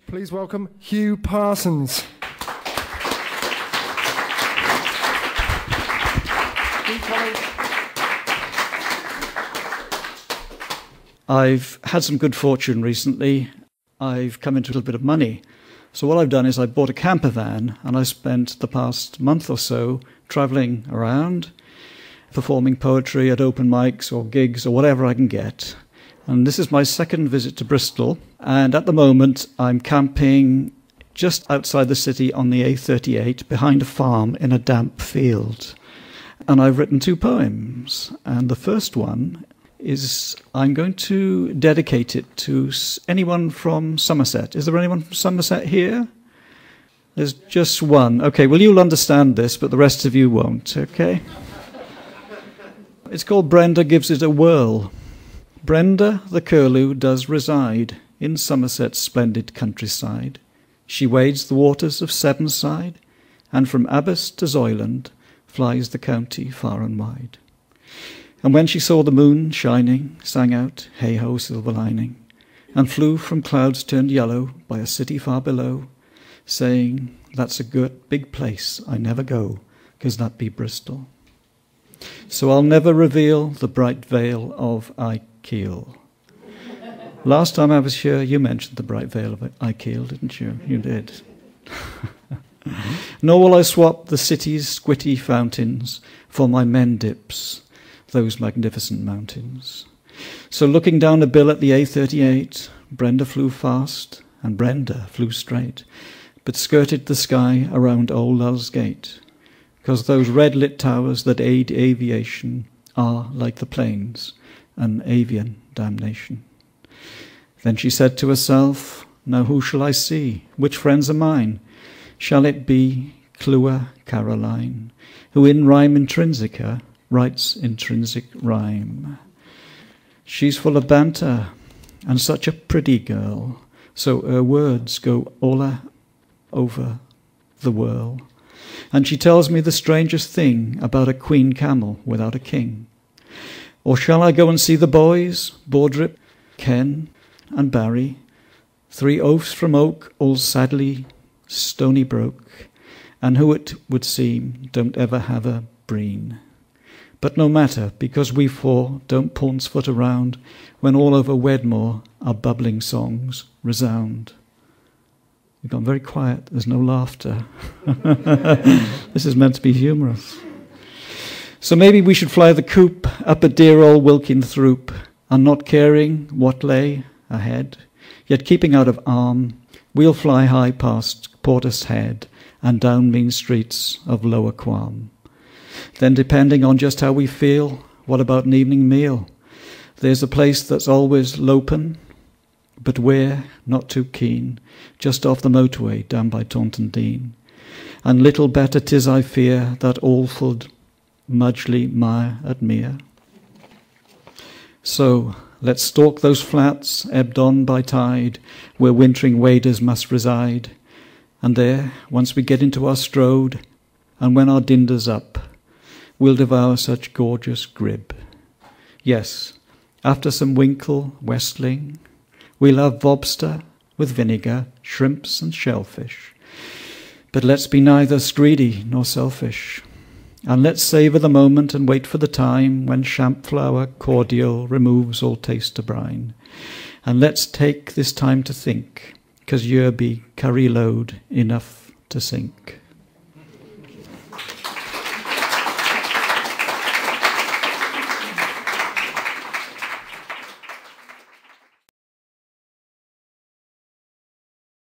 Please welcome Hugh Parsons. I've had some good fortune recently. I've come into a little bit of money. So what I've done is I bought a camper van and I spent the past month or so travelling around, performing poetry at open mics or gigs or whatever I can get. And this is my second visit to Bristol. And at the moment I'm camping just outside the city on the A38 behind a farm in a damp field. And I've written 2 poems. And the first one is I'm going to dedicate it to anyone from Somerset. Is there anyone from Somerset here? There's just one. Okay, well, you'll understand this, but the rest of you won't, okay? It's called Brenda Gives It a Whirl. Brenda, the curlew, does reside in Somerset's splendid countryside. She wades the waters of Sevenside, and from Abbas to Zoyland flies the county far and wide. And when she saw the moon shining, sang out, hey-ho, silver lining, and flew from clouds turned yellow by a city far below, saying, that's a good big place, I never go, 'cause that be Bristol. So I'll never reveal the bright vale of Ikeel. Last time I was here, you mentioned the bright vale of Ikeel, didn't you? You did. Nor will I swap the city's squitty fountains for my Mendips, those magnificent mountains. So looking down a bill at the A38, Brenda flew fast, and Brenda flew straight, but skirted the sky around Old Lul's Gate, 'cause those red-lit towers that aid aviation are, like the plains, an avian damnation. Then she said to herself, now who shall I see? Which friends are mine? Shall it be Clua Caroline, who in rhyme intrinsica writes intrinsic rhyme? She's full of banter, and such a pretty girl, so her words go all over the whirl. And she tells me the strangest thing about a queen camel without a king. Or shall I go and see the boys, Bordrip, Ken, and Barry, 3 oafs from Oak, all sadly stony broke, and who it would seem don't ever have a breen. But no matter, because we 4 don't paunce foot around when all over Wedmore our bubbling songs resound. We've gone very quiet, there's no laughter. This is meant to be humorous. So maybe we should fly the coop up a dear old Wilkin Throop, and not caring what lay ahead, yet keeping out of arm, we'll fly high past Portishead and down mean streets of Lower Quam. Then depending on just how we feel, what about an evening meal? There's a place that's always lopen, but we're not too keen, just off the motorway down by Taunton Dean. And little better 'tis, I fear, that awful Mudgley Mire at Mere. So let's stalk those flats, ebbed on by tide, where wintering waders must reside. And there, once we get into our strode, and when our dinder's up, we'll devour such gorgeous grib. Yes, after some winkle westling, we'll have lobster with vinegar, shrimps and shellfish. But let's be neither greedy nor selfish. And let's savour the moment and wait for the time when champflower cordial removes all taste to brine. And let's take this time to think, 'cause yer be curry load enough to sink.